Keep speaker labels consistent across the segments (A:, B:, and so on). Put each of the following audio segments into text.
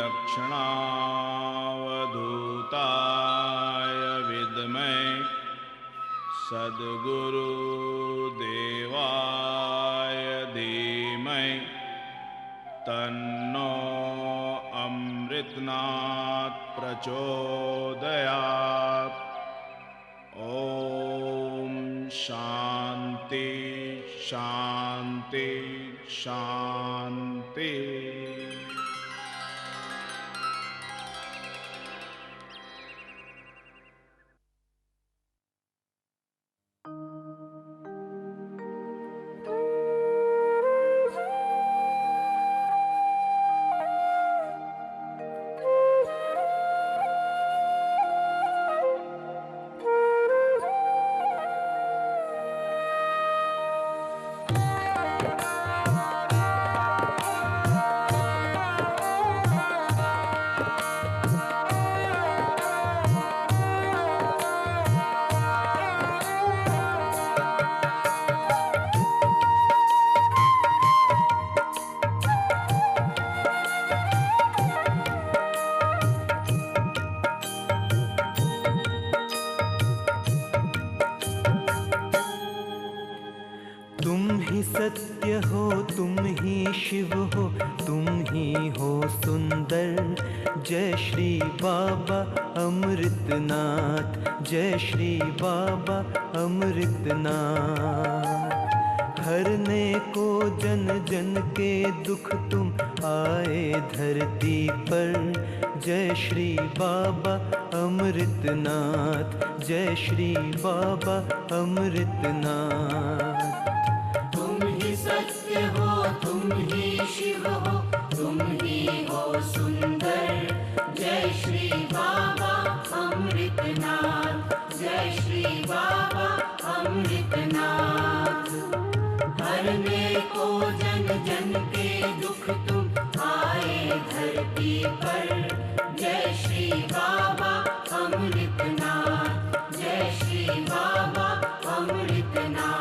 A: दक्षिणावधूताय विद्महे सद्गुरुदेवाय धीमहि तन्नो अमृतनाथ प्रचोदयात्। ओम शांति शांति शांति।
B: सत्य हो, तुम ही शिव हो, तुम ही हो सुंदर। जय श्री बाबा अमृतनाथ, जय श्री बाबा अमृतनाथ। हरने को जन जन के दुख तुम आए धरती पर। जय श्री बाबा अमृतनाथ, जय श्री बाबा अमृतनाथ।
C: सत्य हो, तुम ही शिव हो, तुम ही हो सुंदर। जय श्री बाबा अमृतनाथ, जय श्री बाबा अमृतनाथ। हरने को जन जन के दुख तुम आए धरती पर। जय श्री बाबा अमृतनाथ, जय श्री बाबा अमृतनाथ।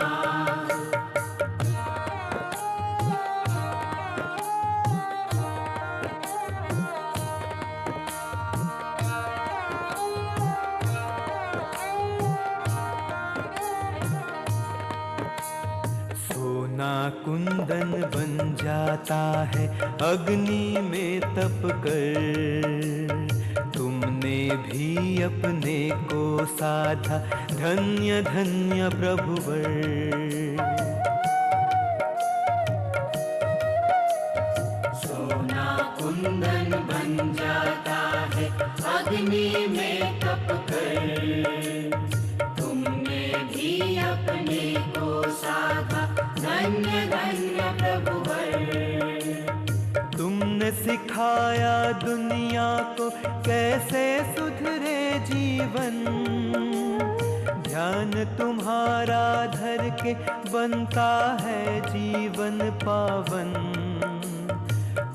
B: कुंदन बन जाता है अग्नि में तप कर। तुमने भी अपने को साधा, धन्य धन्य प्रभुवर।
C: सोना कुंदन बन जाता है अग्नि में तप कर। तुमने भी अपने को साधा, धन्य धन्य प्रभुवर।
B: तुमने सिखाया दुनिया को कैसे सुधरे जीवन। ध्यान तुम्हारा धर के बनता है जीवन पावन।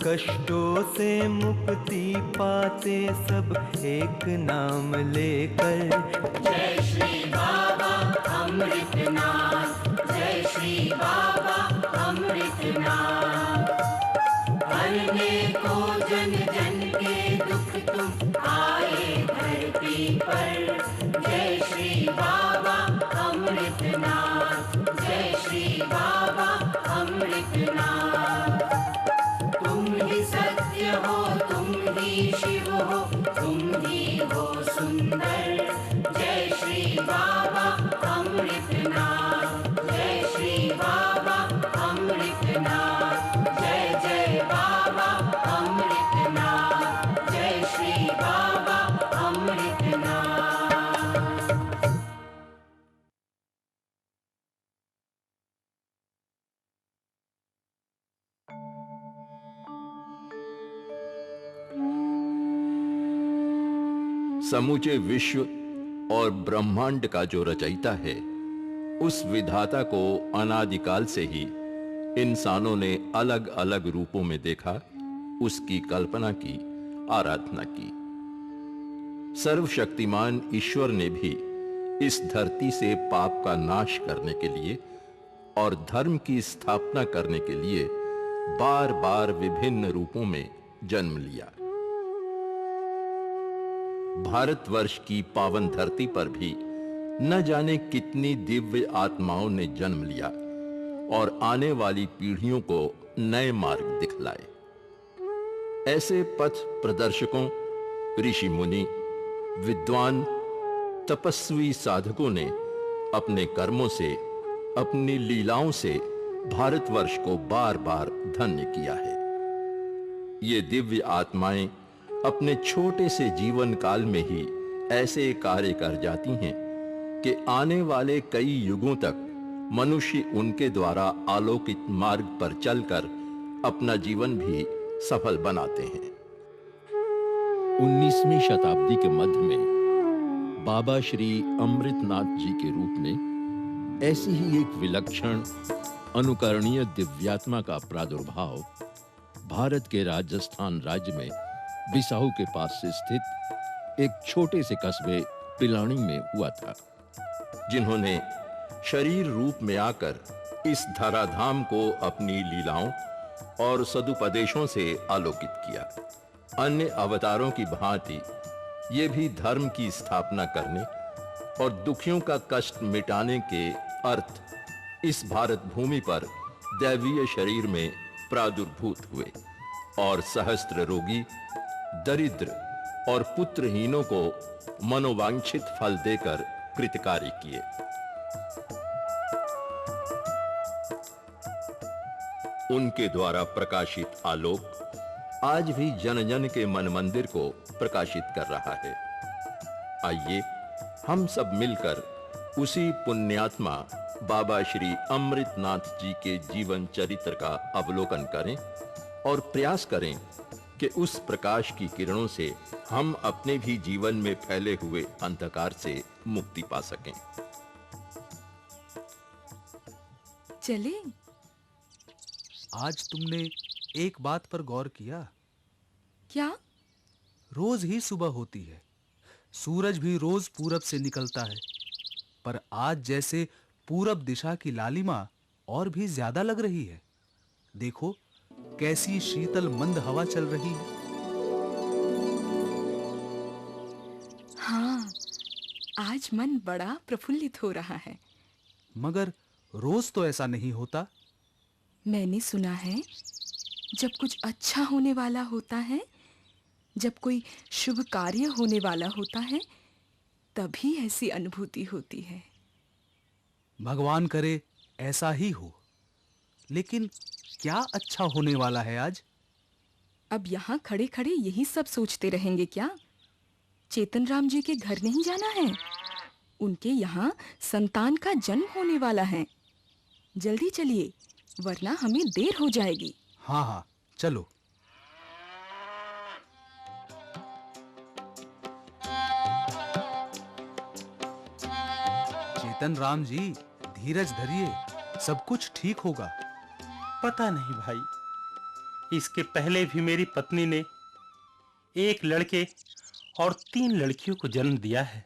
B: कष्टों से मुक्ति पाते सब एक नाम लेकर।
C: जय श्री बाबा अमृतनाथ, जय श्री बाबा अमृतनाथ। हरने को जन जन के दुख तुम आए धरती पर। जय श्री बाबा अमृतनाथ, जय श्री बाबा अमृतनाथ। तुम ही सत्य हो, तुम ही शिव हो, तुम ही हो सुंदर। जय श्री बाबा अमृतनाथ, जय श्री बाबा अमृतनाथ। जय जय बाबा अमृतनाथ, जय श्री बाबा अमृतनाथ।
D: समूचे विश्व और ब्रह्मांड का जो रचयिता है, उस विधाता को अनादिकाल से ही इंसानों ने अलग अलग रूपों में देखा, उसकी कल्पना की, आराधना की। सर्वशक्तिमान ईश्वर ने भी इस धरती से पाप का नाश करने के लिए और धर्म की स्थापना करने के लिए बार बार विभिन्न रूपों में जन्म लिया। भारतवर्ष की पावन धरती पर भी न जाने कितनी दिव्य आत्माओं ने जन्म लिया और आने वाली पीढ़ियों को नए मार्ग दिखलाए। ऐसे पथ प्रदर्शकों, ऋषि मुनि, विद्वान, तपस्वी साधकों ने अपने कर्मों से, अपनी लीलाओं से भारतवर्ष को बार बार धन्य किया है। ये दिव्य आत्माएं अपने छोटे से जीवन काल में ही ऐसे कार्य कर जाती हैं कि आने वाले कई युगों तक मनुष्य उनके द्वारा आलोकित मार्ग पर चलकर अपना जीवन भी सफल बनाते हैं। 19वीं शताब्दी के मध्य में बाबा श्री अमृतनाथ जी के रूप में ऐसी ही एक विलक्षण अनुकरणीय दिव्यात्मा का प्रादुर्भाव भारत के राजस्थान राज्य में बिसाहू के पास से स्थित एक छोटे से कस्बे पिलानी में हुआ था, जिन्होंने शरीर रूप में आकर इस धराधाम को अपनी लीलाओं और सदुपदेशों से आलोकित किया। अन्य अवतारों की भांति ये भी धर्म की स्थापना करने और दुखियों का कष्ट मिटाने के अर्थ इस भारत भूमि पर दैवीय शरीर में प्रादुर्भूत हुए और सहस्त्र रोगी, दरिद्र और पुत्रहीनों को मनोवांछित फल देकर कृतकारी किए। उनके द्वारा प्रकाशित आलोक आज भी जन जन के मन मंदिर को प्रकाशित कर रहा है। आइए हम सब मिलकर उसी पुण्यात्मा बाबा श्री अमृतनाथ जी के जीवन चरित्र का अवलोकन करें और प्रयास करें कि उस प्रकाश की किरणों से हम अपने भी जीवन में फैले हुए अंधकार से मुक्ति पा सकें।
E: चले।
F: आज तुमने एक बात पर गौर किया?
E: क्या?
F: रोज ही सुबह होती है, सूरज भी रोज पूरब से निकलता है, पर आज जैसे पूरब दिशा की लालिमा और भी ज्यादा लग रही है। देखो कैसी शीतल मंद हवा चल रही है।
E: हाँ, आज मन बड़ा प्रफुल्लित हो रहा है।
F: मगर रोज तो ऐसा नहीं होता।
E: मैंने सुना है जब कुछ अच्छा होने वाला होता है, जब कोई शुभ कार्य होने वाला होता है, तभी ऐसी अनुभूति होती है।
F: भगवान करे ऐसा ही हो। लेकिन क्या अच्छा होने वाला है आज?
E: अब यहाँ खड़े खड़े यही सब सोचते रहेंगे क्या? चेतन राम जी के घर नहीं जाना है? उनके यहाँ संतान का जन्म होने वाला है। जल्दी चलिए, वरना हमें देर हो जाएगी।
F: हाँ हाँ, चलो। चेतन राम जी, धीरज धरिए, सब कुछ ठीक होगा।
G: पता नहीं भाई, इसके पहले भी मेरी पत्नी ने एक लड़के और 3 लड़कियों को जन्म दिया है,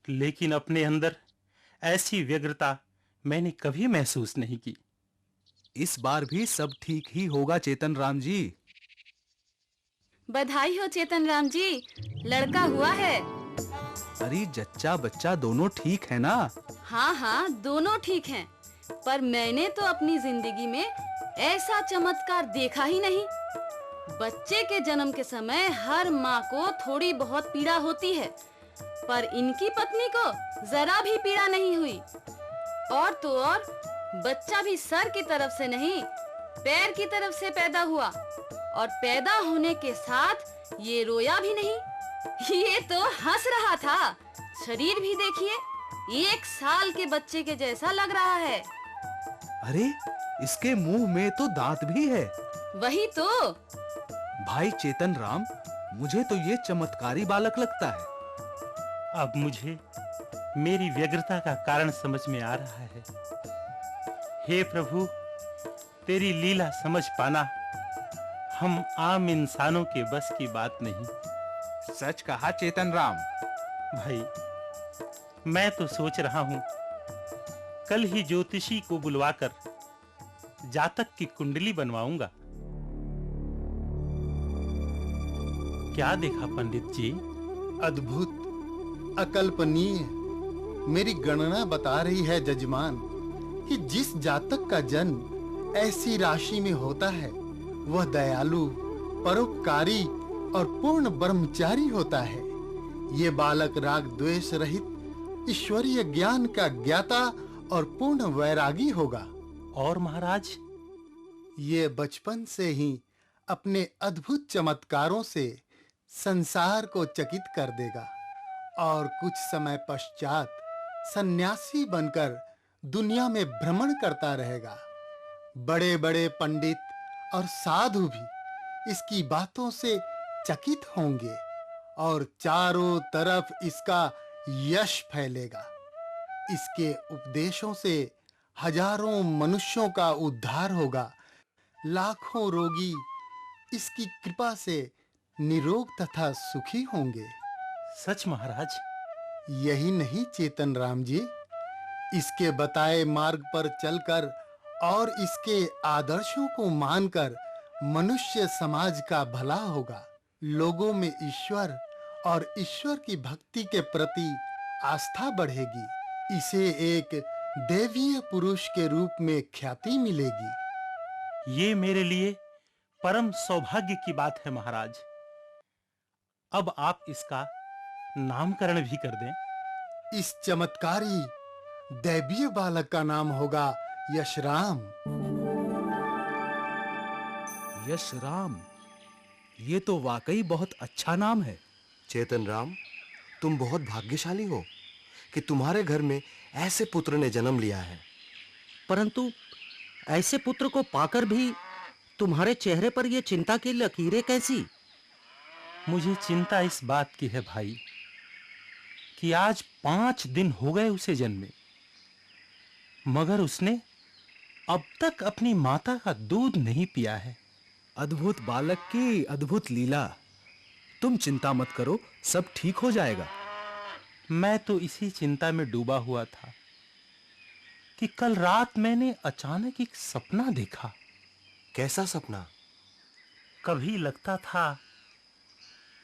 G: लेकिन अपने अंदर ऐसी व्यग्रता मैंने कभी महसूस नहीं की।
F: इस बार भी सब ठीक ही होगा चेतन राम जी।
H: बधाई हो चेतन राम जी, लड़का हुआ है।
F: अरे जच्चा बच्चा दोनों ठीक है ना?
H: हाँ हाँ, दोनों ठीक हैं, पर मैंने तो अपनी जिंदगी में ऐसा चमत्कार देखा ही नहीं। बच्चे के जन्म के समय हर माँ को थोड़ी बहुत पीड़ा होती है, पर इनकी पत्नी को जरा भी पीड़ा नहीं हुई। और तो और बच्चा भी सर की तरफ से नहीं, पैर की तरफ से पैदा हुआ, और पैदा होने के साथ ये रोया भी नहीं, ये तो हंस रहा था। शरीर भी देखिए, 1 साल के बच्चे के जैसा लग रहा है।
F: अरे इसके मुंह में तो दांत भी है।
H: वही तो।
F: भाई चेतन राम, मुझे तो ये चमत्कारी बालक लगता है।
G: अब मुझे मेरी व्यग्रता का कारण समझ में आ रहा है। हे प्रभु, तेरी लीला समझ पाना हम आम इंसानों के बस की बात नहीं।
F: सच कहा चेतन राम।
G: भाई, मैं तो सोच रहा हूं कल ही ज्योतिषी को बुलवाकर जातक की कुंडली बनवाऊंगा। क्या देखा पंडित जी?
F: अद्भुत।
I: अकल्पनीय। मेरी गणना बता रही है जजमान कि जिस जातक का जन्म ऐसी राशि में होता है वह दयालु, परोपकारी और पूर्ण ब्रह्मचारी होता है। ये बालक राग द्वेष रहित ईश्वरीय ज्ञान का ज्ञाता और पूर्ण वैरागी होगा।
G: और महाराज,
I: ये बचपन से ही अपने अद्भुत चमत्कारों से संसार को चकित कर देगा और कुछ समय पश्चात सन्यासी बनकर दुनिया में भ्रमण करता रहेगा। बड़े-बड़े पंडित और साधु भी इसकी बातों से चकित होंगे और चारों तरफ इसका यश फैलेगा। इसके उपदेशों से हजारों मनुष्यों का उद्धार होगा। लाखों रोगी इसकी कृपा से निरोग तथा सुखी होंगे।
G: सच महाराज?
I: यही नहीं चेतन राम जी, इसके बताए मार्ग पर चलकर और इसके आदर्शों को मानकर मनुष्य समाज का भला होगा। लोगों में ईश्वर और ईश्वर की भक्ति के प्रति आस्था बढ़ेगी। इसे एक देवीय पुरुष के रूप में ख्याति मिलेगी।
G: ये मेरे लिए परम सौभाग्य की बात है महाराज। अब आप इसका नामकरण भी कर दें।
I: इस चमत्कारी दैवीय बालक का नाम होगा यशराम।
F: यशराम, ये तो वाकई बहुत अच्छा नाम है।
J: चेतन राम, तुम बहुत भाग्यशाली हो कि तुम्हारे घर में ऐसे पुत्र ने जन्म लिया है।
K: परंतु ऐसे पुत्र को पाकर भी तुम्हारे चेहरे पर ये चिंता की लकीरें कैसी?
G: मुझे चिंता इस बात की है भाई कि आज 5 दिन हो गए उसे जन्मे, मगर उसने अब तक अपनी माता का दूध नहीं पिया है।
F: अद्भुत बालक की अद्भुत लीला। तुम चिंता मत करो, सब ठीक हो जाएगा।
G: मैं तो इसी चिंता में डूबा हुआ था कि कल रात मैंने अचानक एक सपना देखा।
J: कैसा सपना?
G: कभी लगता था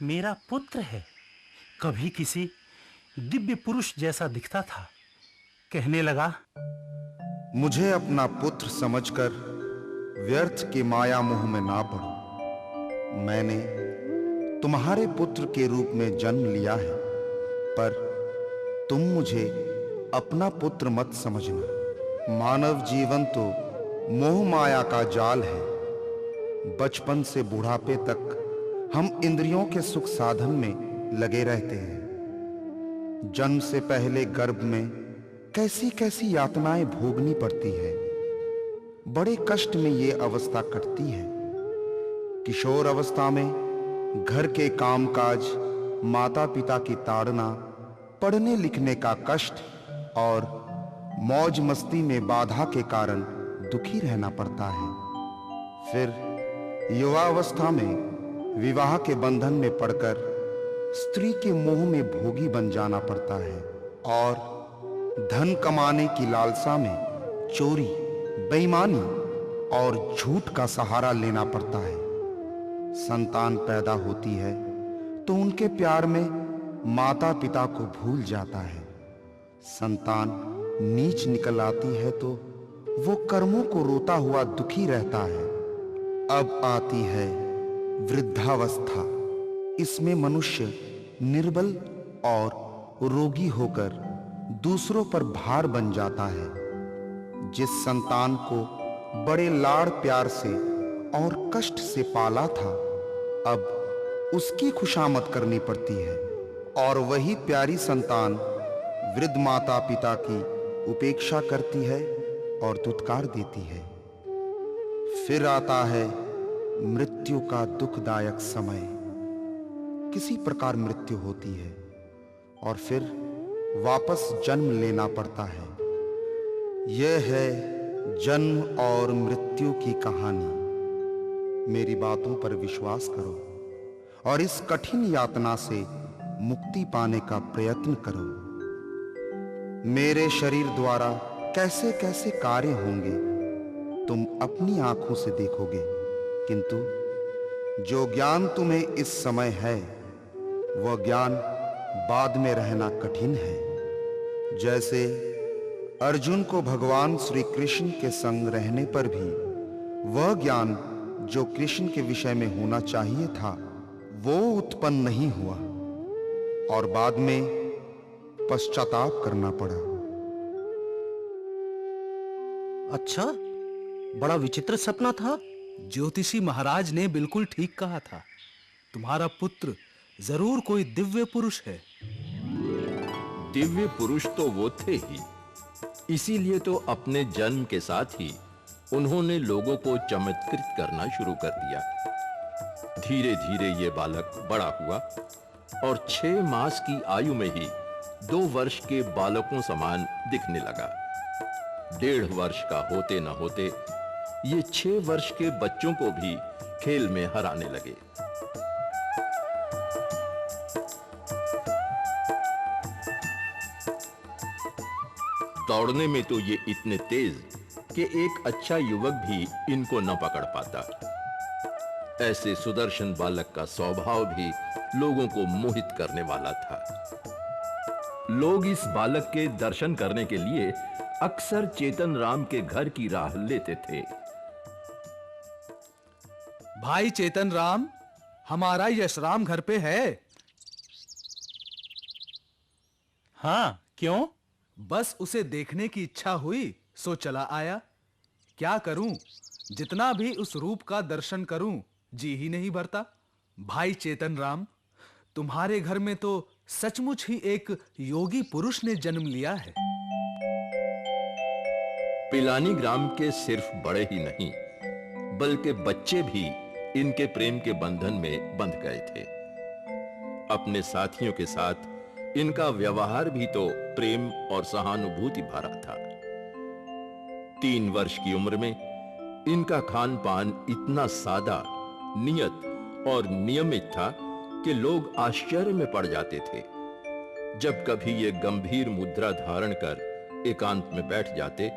G: मेरा पुत्र है, कभी किसी दिव्य पुरुष जैसा दिखता था। कहने लगा,
L: मुझे अपना पुत्र समझकर व्यर्थ की माया मोह में ना पड़ो। मैंने तुम्हारे पुत्र के रूप में जन्म लिया है, पर तुम मुझे अपना पुत्र मत समझना। मानव जीवन तो मोह माया का जाल है। बचपन से बुढ़ापे तक हम इंद्रियों के सुख साधन में लगे रहते हैं। जन्म से पहले गर्भ में कैसी कैसी यातनाएं भोगनी पड़ती है। बड़े कष्ट में ये अवस्था कटती है। किशोर अवस्था में घर के कामकाज, माता पिता की ताड़ना, पढ़ने लिखने का कष्ट और मौज मस्ती में बाधा के कारण दुखी रहना पड़ता है। फिर युवा अवस्था में विवाह के बंधन में पड़कर स्त्री के मोह में भोगी बन जाना पड़ता है और धन कमाने की लालसा में चोरी, बेईमानी और झूठ का सहारा लेना पड़ता है। संतान पैदा होती है तो उनके प्यार में माता पिता को भूल जाता है। संतान नीच निकल आती है तो वो कर्मों को रोता हुआ दुखी रहता है। अब आती है वृद्धावस्था। इसमें मनुष्य निर्बल और रोगी होकर दूसरों पर भार बन जाता है। जिस संतान को बड़े लाड़ प्यार से और कष्ट से पाला था, अब उसकी खुशामद करनी पड़ती है और वही प्यारी संतान वृद्ध माता पिता की उपेक्षा करती है और दुत्कार देती है। फिर आता है मृत्यु का दुखदायक समय। किसी प्रकार मृत्यु होती है और फिर वापस जन्म लेना पड़ता है। यह है जन्म और मृत्यु की कहानी। मेरी बातों पर विश्वास करो और इस कठिन यातना से मुक्ति पाने का प्रयत्न करो। मेरे शरीर द्वारा कैसे कैसे कार्य होंगे तुम अपनी आंखों से देखोगे, किंतु जो ज्ञान तुम्हें इस समय है वह ज्ञान बाद में रहना कठिन है। जैसे अर्जुन को भगवान श्री कृष्ण के संग रहने पर भी वह ज्ञान जो कृष्ण के विषय में होना चाहिए था वो उत्पन्न नहीं हुआ और बाद में पश्चाताप करना पड़ा।
K: अच्छा, बड़ा विचित्र सपना था।
F: ज्योतिषी महाराज ने बिल्कुल ठीक कहा था। तुम्हारा पुत्र जरूर कोई दिव्य पुरुष है।
D: दिव्य पुरुष तो वो थे ही, इसीलिए तो अपने जन्म के साथ ही उन्होंने लोगों को चमत्कृत करना शुरू कर दिया। धीरे धीरे ये बालक बड़ा हुआ और 6 मास की आयु में ही 2 वर्ष के बालकों समान दिखने लगा। 1.5 वर्ष का होते न होते ये 6 वर्ष के बच्चों को भी खेल में हराने लगे। दौड़ने में तो ये इतने तेज कि एक अच्छा युवक भी इनको न पकड़ पाता। ऐसे सुदर्शन बालक का स्वभाव भी लोगों को मोहित करने वाला था। लोग इस बालक के दर्शन करने के लिए अक्सर चेतन राम के घर की राह लेते थे।
F: भाई चेतन राम, हमारा यशराम घर पे है।
G: हाँ, क्यों?
F: बस उसे देखने की इच्छा हुई सो चला आया। क्या करूं, जितना भी उस रूप का दर्शन करूं जी ही नहीं भरता। भाई चेतन राम, तुम्हारे घर में तो सचमुच ही एक योगी पुरुष ने जन्म लिया है।
D: पिलानी ग्राम के सिर्फ बड़े ही नहीं बल्कि बच्चे भी इनके प्रेम के बंधन में बंध गए थे। अपने साथियों के साथ इनका व्यवहार भी तो प्रेम और सहानुभूति भरा था। 3 वर्ष की उम्र में इनका खान पान इतना सादा, नियत और नियमित था कि लोग आश्चर्य में पड़ जाते थे। जब कभी ये गंभीर मुद्रा धारण कर एकांत में बैठ जाते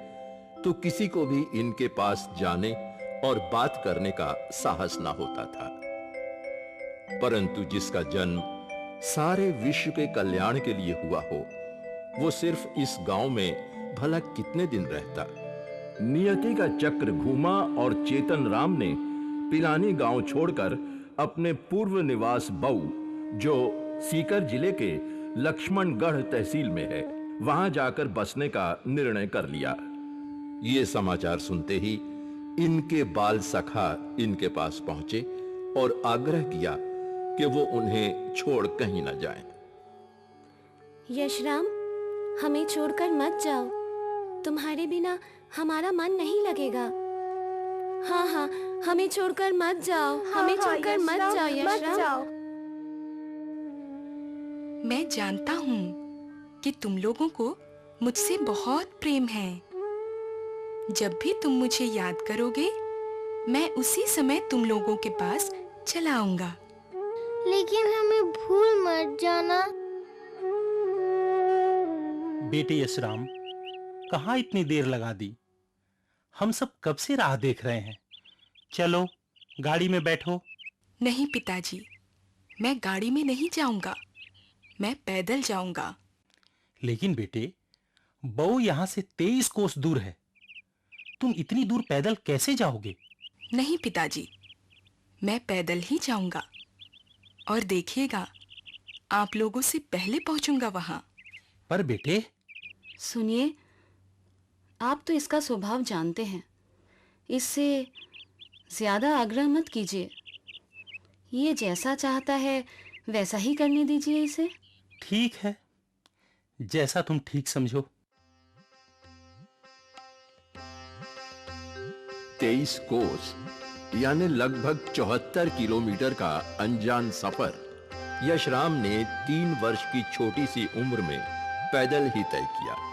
D: तो किसी को भी इनके पास जाने और बात करने का साहस ना होता था। परंतु जिसका जन्म सारे विश्व के कल्याण के लिए हुआ हो, वो सिर्फ इस गांव में भला कितने दिन रहता। नियति का चक्र घूमा और चेतन राम ने पिलानी गांव छोड़कर अपने पूर्व निवास बऊ, जो सीकर जिले के लक्ष्मणगढ़ तहसील में है, वहां जाकर बसने का निर्णय कर लिया। ये समाचार सुनते ही इनके बाल सखा इनके पास पहुंचे और आग्रह किया कि वो उन्हें छोड़ कहीं न जाएं।
M: यशराम, हमें छोड़कर मत जाओ। तुम्हारे बिना हमारा मन नहीं लगेगा। हाँ हाँ, हमें छोड़कर मत जाओ। हमें छोड़कर मत जाओ यशराम।
E: मैं जानता हूँ कि तुम लोगों को मुझसे बहुत प्रेम है। जब भी तुम मुझे याद करोगे, मैं उसी समय तुम लोगों के पास चला आऊंगा।
N: लेकिन हमें भूल मत जाना।
G: बेटे यशराम, कहाँ इतनी देर लगा दी? हम सब कब से राह देख रहे हैं। चलो, गाड़ी में बैठो।
E: नहीं पिताजी, मैं गाड़ी में नहीं जाऊंगा, मैं पैदल जाऊंगा।
G: लेकिन बेटे, बऊ यहाँ से 23 कोस दूर है। तुम इतनी दूर पैदल कैसे जाओगे?
E: नहीं पिताजी, मैं पैदल ही जाऊंगा और देखिएगा, आप लोगों से पहले पहुंचूंगा वहां।
G: पर बेटे,
H: सुनिए, आप तो इसका स्वभाव जानते हैं। इससे ज्यादा आग्रह मत कीजिए। ये जैसा चाहता है वैसा ही करने दीजिए इसे।
G: ठीक है, जैसा तुम ठीक समझो।
D: 23 कोस यानी लगभग 74 किलोमीटर का अनजान सफर यशराम ने 3 वर्ष की छोटी सी उम्र में पैदल ही तय किया।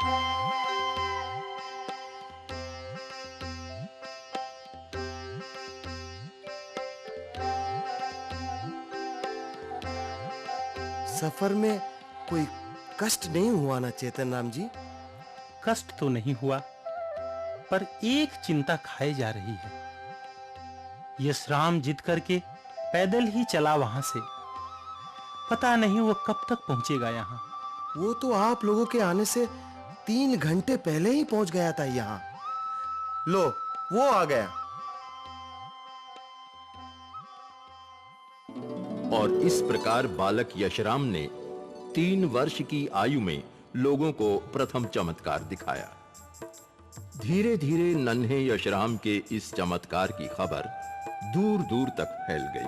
J: सफर में कोई कष्ट नहीं हुआ ना चेतन राम जी?
G: कष्ट तो नहीं हुआ, पर एक चिंता खाए जा रही है। यशराम जिद करके पैदल ही चला वहां से। पता नहीं वो कब तक पहुंचेगा यहाँ।
J: वो तो आप लोगों के आने से 3 घंटे पहले ही पहुंच गया था यहाँ। लो, वो आ गया।
D: और इस प्रकार बालक यशराम ने 3 वर्ष की आयु में लोगों को प्रथम चमत्कार दिखाया। धीरे धीरे नन्हे यशराम के इस चमत्कार की खबर दूर दूर तक फैल गई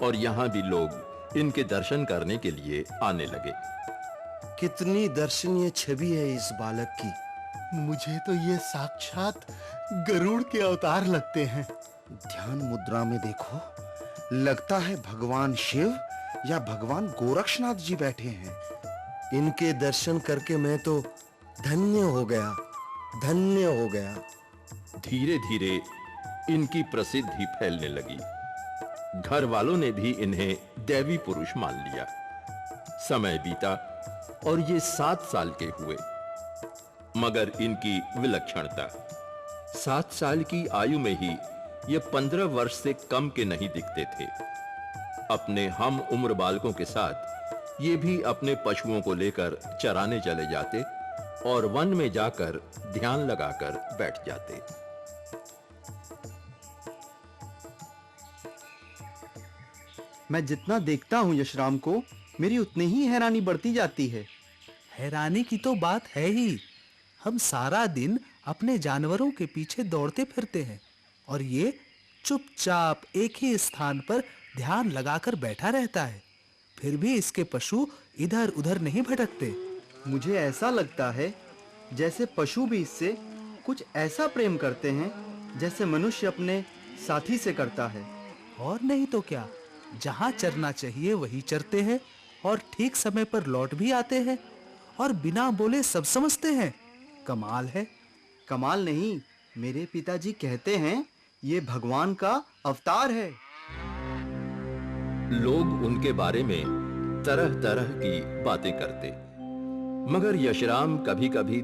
D: और यहां भी लोग इनके दर्शन करने के लिए आने लगे।
J: कितनी दर्शनीय छवि है इस बालक की।
I: मुझे तो ये साक्षात गरुड़ के अवतार लगते हैं।
L: ध्यान मुद्रा में देखो, लगता है भगवान शिव या भगवान गोरक्षनाथ जी बैठे हैं।
J: इनके दर्शन करके मैं तो धन्य हो गया, धन्य हो गया।
D: धीरे धीरे इनकी प्रसिद्धि फैलने लगी। घर वालों ने भी इन्हें दैवी पुरुष मान लिया। समय बीता और ये 7 साल के हुए, मगर इनकी विलक्षणता 7 साल की आयु में ही ये 15 वर्ष से कम के नहीं दिखते थे। अपने हम उम्र बालकों के साथ ये भी अपने पशुओं को लेकर चराने चले जाते और वन में जाकर ध्यान लगाकर बैठ जाते।
B: मैं जितना देखता हूं यशराम को, मेरी उतनी ही हैरानी बढ़ती जाती है।
F: हैरानी की तो बात है ही। हम सारा दिन अपने जानवरों के पीछे दौड़ते फिरते हैं और ये चुपचाप एक ही स्थान पर ध्यान लगाकर बैठा रहता है। फिर भी इसके पशु इधर-उधर नहीं भटकते।
B: मुझे ऐसा लगता है जैसे पशु भी इससे कुछ ऐसा प्रेम करते हैं जैसे मनुष्य अपने साथी से करता है।
F: और नहीं तो क्या, जहां चरना चाहिए वहीं चरते हैं और ठीक समय पर लौट भी आते हैं और बिना बोले सब समझते हैं। कमाल है।
B: कमाल नहीं, मेरे पिताजी कहते हैं ये भगवान का अवतार है।
D: लोग उनके बारे में तरह तरह की बातें करते, मगर यशराम कभी-कभी